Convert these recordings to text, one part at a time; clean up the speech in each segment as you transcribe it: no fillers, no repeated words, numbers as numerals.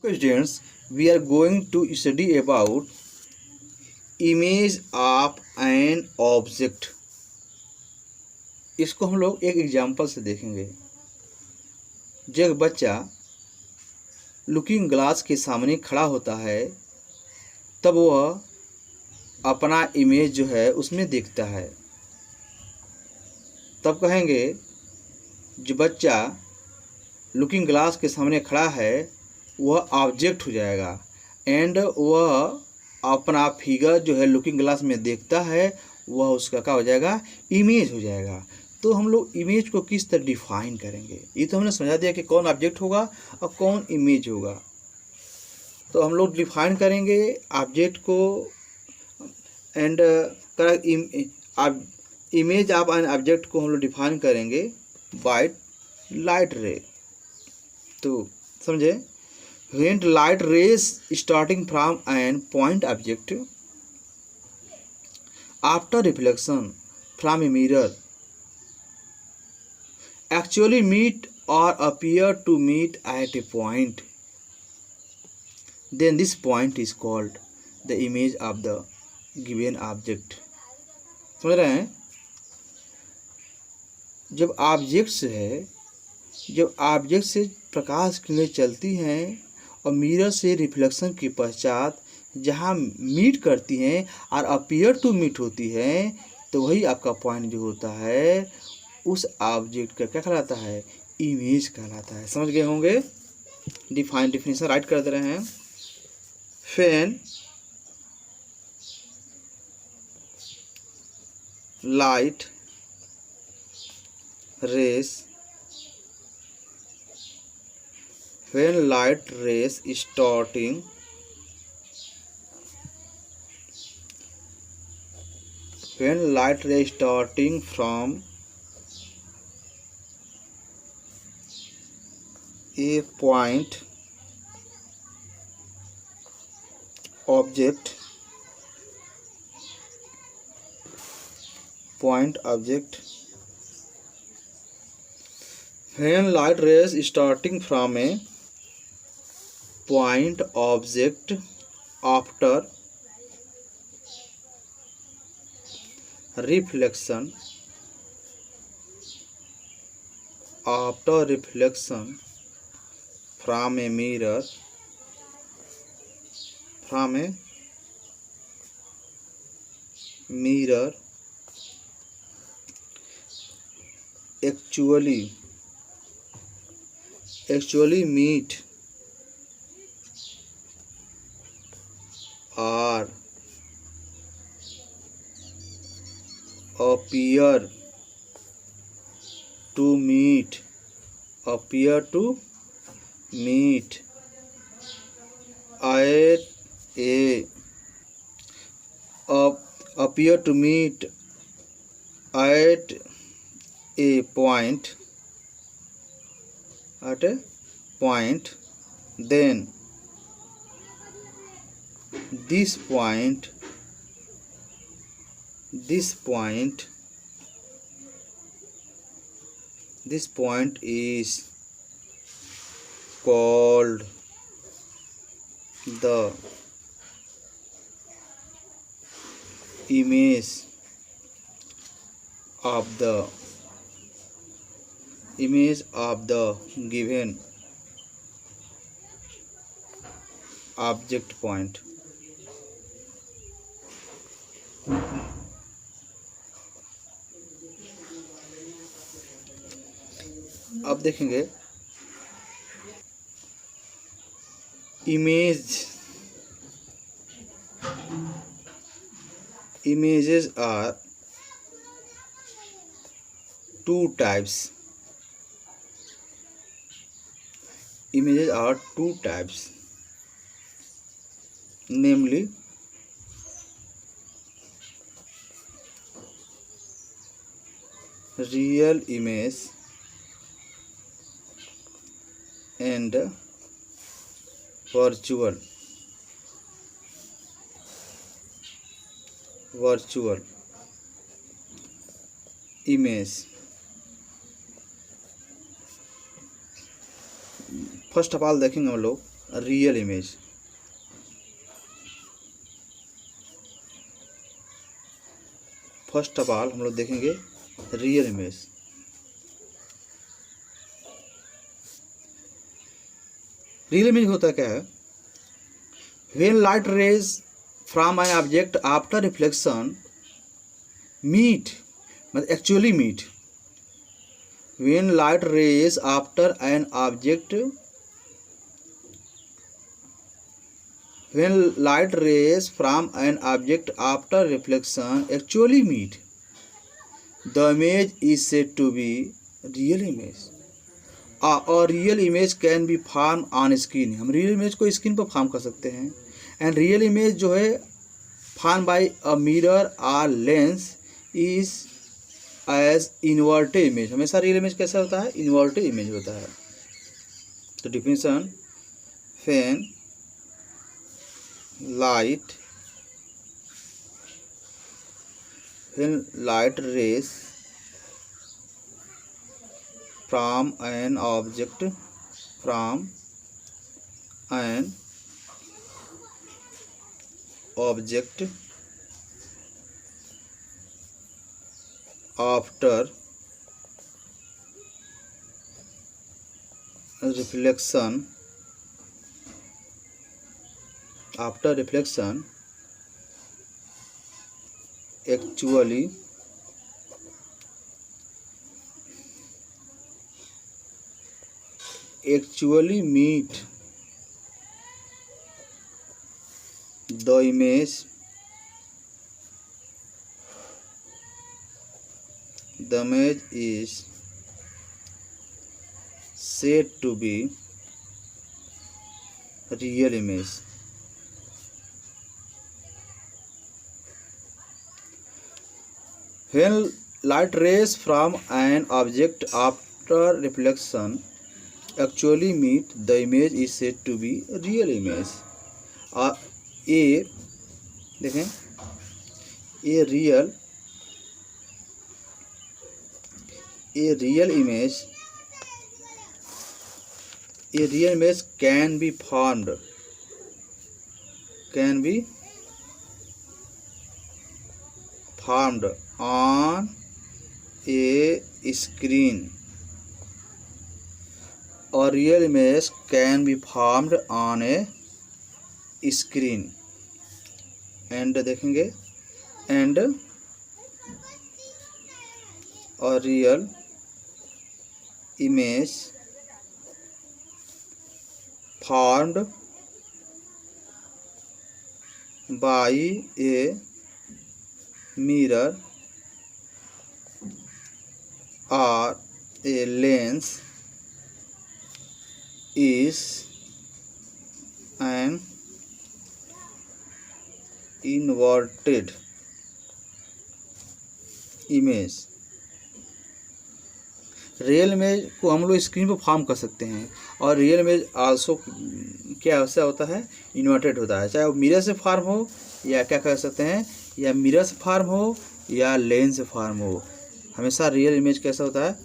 Students, we are going to study about image of an object. इसको हम लोग एक एग्जाम्पल से देखेंगे। जब एक बच्चा लुकिंग ग्लास के सामने खड़ा होता है तब वह अपना इमेज जो है उसमें देखता है। तब कहेंगे जो बच्चा लुकिंग ग्लास के सामने खड़ा है वह ऑब्जेक्ट हो जाएगा एंड वह अपना फिगर जो है लुकिंग ग्लास में देखता है वह उसका क्या हो जाएगा, इमेज हो जाएगा। तो हम लोग इमेज को किस तरह डिफाइन करेंगे, ये तो हमने समझा दिया कि कौन ऑब्जेक्ट होगा और कौन इमेज होगा। तो हम लोग डिफाइन करेंगे ऑब्जेक्ट को and image of an object को हम लोग डिफाइन करेंगे बाय लाइट रे। तो समझे, when light rays starting from an point object after reflection from a mirror actually meet or appear to meet at a point, then this point is called the image of the given object। समझ रहे हैं? जब object से प्रकाश किरणें चलती हैं और mirror से रिफ्लेक्शन के पश्चात जहाँ मीट करती हैं और अपीयर टू मीट होती हैं तो वही आपका पॉइंट जो होता है उस ऑब्जेक्ट का क्या कहलाता है, इमेज कहलाता है। समझ गए होंगे। डिफिनेशन राइट कर दे रहे हैं। Fan light rays when light rays starting from a point object when light rays starting from a point object after reflection from a mirror actually meet or appear to meet at a point, then this point is called the image of the given object point। अब देखेंगे images are two types, namely real image and virtual image। First of all देखेंगे हम लोग real image. First of all हम लोग देखेंगे real image. Real image होता क्या है? When light rays from an object after reflection meet, मतलब actually meet, when light rays after an object, when light rays from an object after reflection actually meet, the image is said to be real image. A real image can be formed on screen, हम real image को screen पर form कर सकते हैं। and real image जो है formed by a mirror or lens is as inverted image। हमेशा real image कैसा होता है? inverted image होता है। तो definition, when light rays from an object after reflection actually meet, the image is said to be real image। when light rays from an object after reflection actually meet, the image is said to be real image। ये देखें, ये real image can be formed on a screen, or real image can be formed on a screen, and देखेंगे and a real image formed by a mirror or a lens is an inverted image। Real image को हम लोग screen पर form कर सकते हैं, और real image also क्या ऐसा होता है? इन्वर्टेड होता है। चाहे वो मिरर से फॉर्म हो या क्या कह सकते हैं, या मिरर से फॉर्म हो या लेंस से फॉर्म हो, हमेशा रियल इमेज कैसा होता है?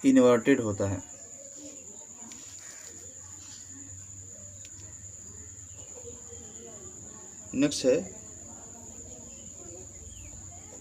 इन्वर्टेड होता है। नेक्स्ट है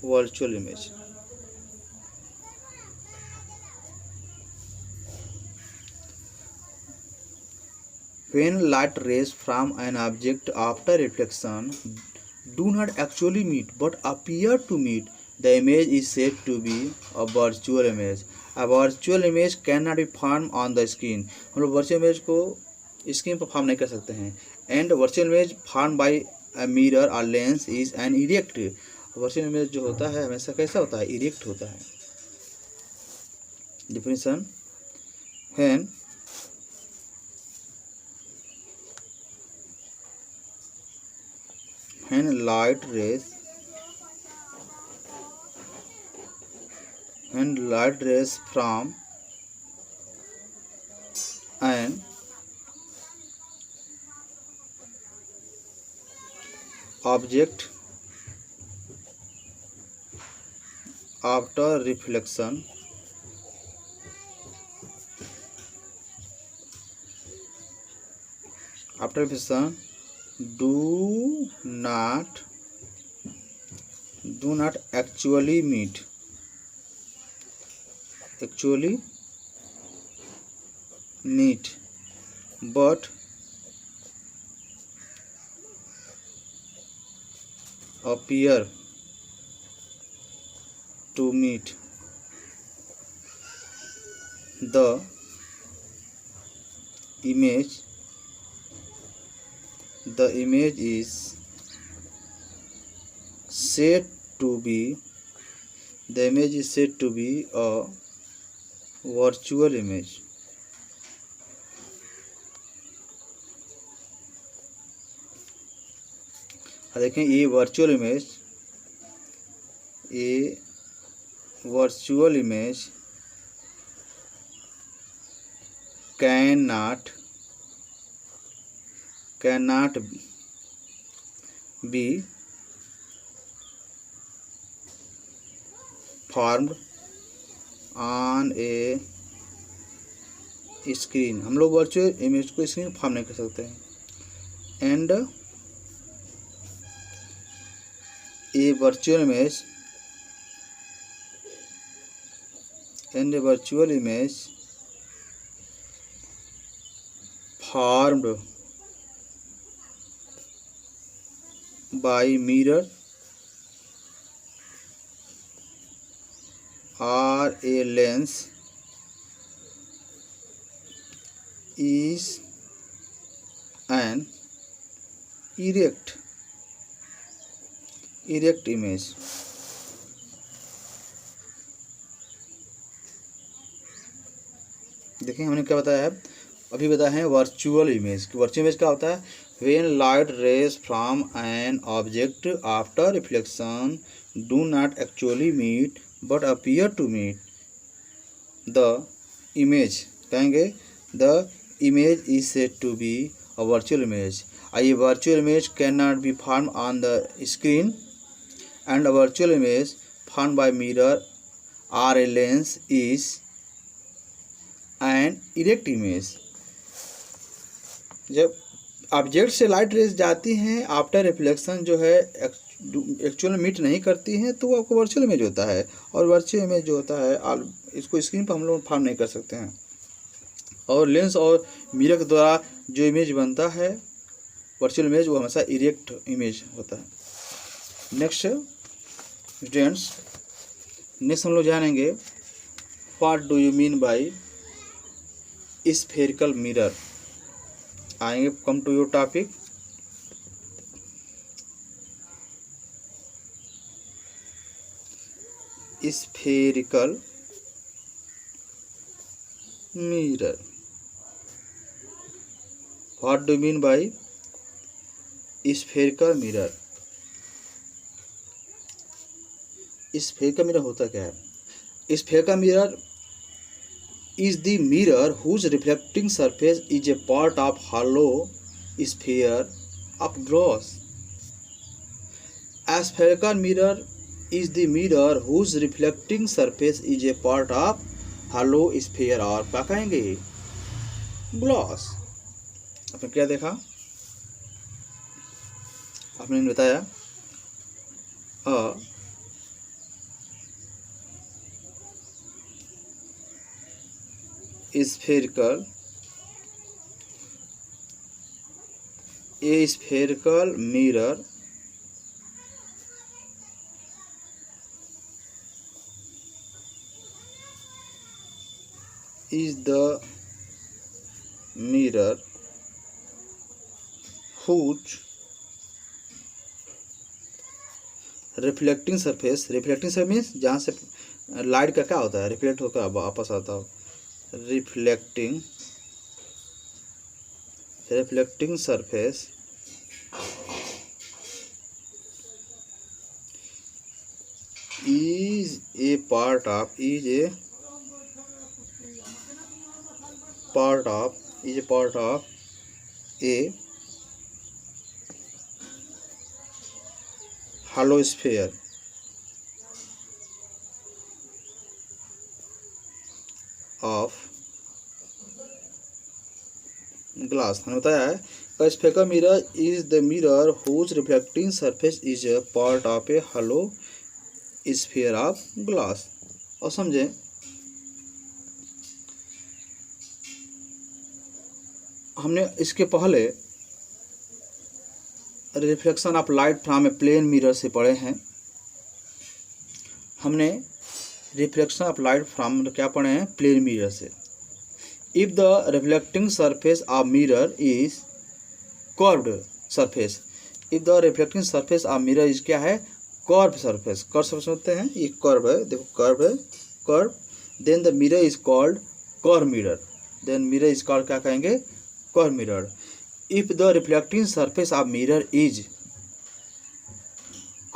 virtual image. When light rays from an object after reflection do not actually meet but appear to meet, the image is said to be a virtual image। A virtual image cannot be formed on the screen। हम लोग virtual image को screen पर form नहीं कर सकते हैं। And virtual image form by a mirror और lens is an erect. Virtual image जो होता है हमेशा कैसा होता है? इरेक्ट होता है। Definition, when light rays from an object after reflection after reflection do not actually meet but appear to meet. The image is said to be a virtual image. देखें ये virtual image cannot be formed on a screen. हम लोग virtual image को screen form नहीं कर सकते हैं. And a virtual image formed by mirror or a lens is an erect image. देखिए हमने क्या बताया है, अभी बताया है वर्चुअल इमेज. वर्चुअल इमेज क्या होता है? When light rays from an object after reflection do not actually meet but appear to meet the image. कहेंगे the image is said to be a virtual image. ये virtual image can not be form on the screen and a virtual image formed by mirror or a lens is an erect image. जब object से light rays जाती हैं after reflection जो है actual meet नहीं करती हैं तो वो आपको वर्चुअल इमेज होता है. और वर्चुअल इमेज जो होता है इसको स्क्रीन पर हम लोग फॉर्म नहीं कर सकते हैं. और लेंस और मिरर के द्वारा जो इमेज बनता है वर्चुअल इमेज वो हमेशा इरेक्ट इमेज होता है. नेक्स्ट स्टूडेंट्स, नेक्स्ट हम लोग जानेंगे what do you mean by spherical mirror. आएंगे come to your topic. Spherical mirror. What do you mean by spherical mirror. Spherical mirror होता क्या है? Spherical mirror is the mirror whose reflecting surface is a part of hollow sphere of glass. A spherical mirror is the mirror whose reflecting surface is a part of hollow sphere और क्या कहेंगे? Glass. आपने क्या देखा? आपने बताया spherical mirror is the mirror whose reflecting surface means जहाँ से लाइट का क्या होता है? रिफ्लेक्ट होकर वापस आता हो. reflecting surface is a part of a hollow sphere of glass हमने बताया है a spherical mirror is the mirror whose reflecting surface is a part of a hollow sphere of glass। और समझे हमने इसके पहले reflection of light from a plane mirror से पढ़े हैं। हमने रिफ्लेक्शन ऑफ लाइट फ्रॉम क्या पढ़े हैं, प्लेन मिरर से। If the reflecting surface of mirror is curved surface, if the reflecting surface of mirror is क्या है, कर्व सरफेस। कर्व सरफेस होते हैं, ये कर्व है, देखो कर्व है, curve. Then the mirror is called curve mirror, then mirror is called क्या कहेंगे, curve mirror. If the reflecting surface of mirror is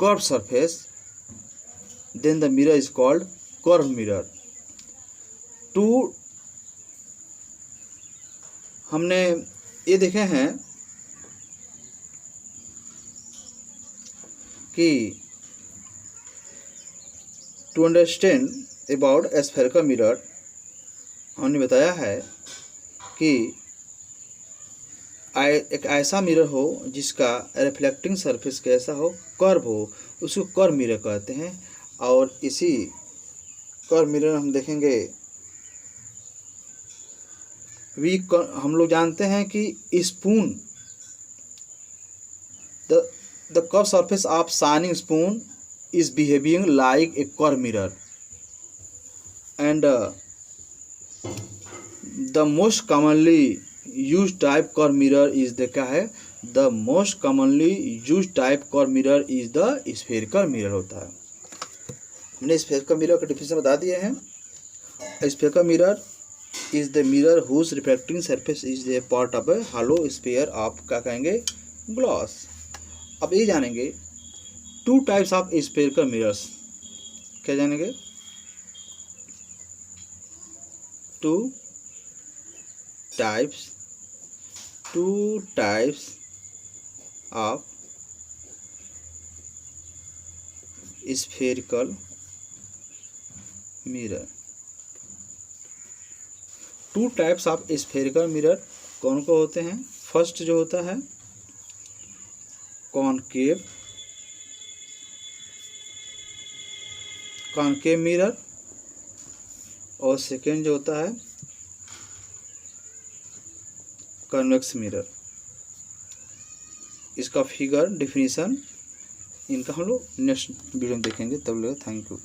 curve surface, then the mirror is called curve mirror. टू हमने ये देखे हैं कि to understand about a spherical mirror, हमने बताया है कि एक ऐसा मिरर हो जिसका रिफ्लेक्टिंग सरफेस कैसा हो, कर्व हो, उसको कर्व मिरर कहते हैं। और इसी कर्व मिरर हम देखेंगे हम लोग जानते हैं कि spoon, the curve surface of shining spoon is behaving like a curve mirror, and the most commonly used type curve mirror is the क्या है, the most commonly used type curve mirror is the spherical mirror होता है। हमने spherical mirror का definition बता दिए हैं। spherical mirror is the mirror whose reflecting surface is a part of a hollow sphere of क्या कहेंगे, glass। अब ये जानेंगे two types of spherical mirrors, क्या जानेंगे, two types of spherical mirror. Two types of spherical mirror कौन को होते हैं, फर्स्ट जो होता है कॉनकेव मिरर, और सेकेंड जो होता है कन्वेक्स मिरर। इसका फिगर डेफिनेशन इनका हम लोग नेक्स्ट वीडियो में देखेंगे। तब लोग थैंक यू।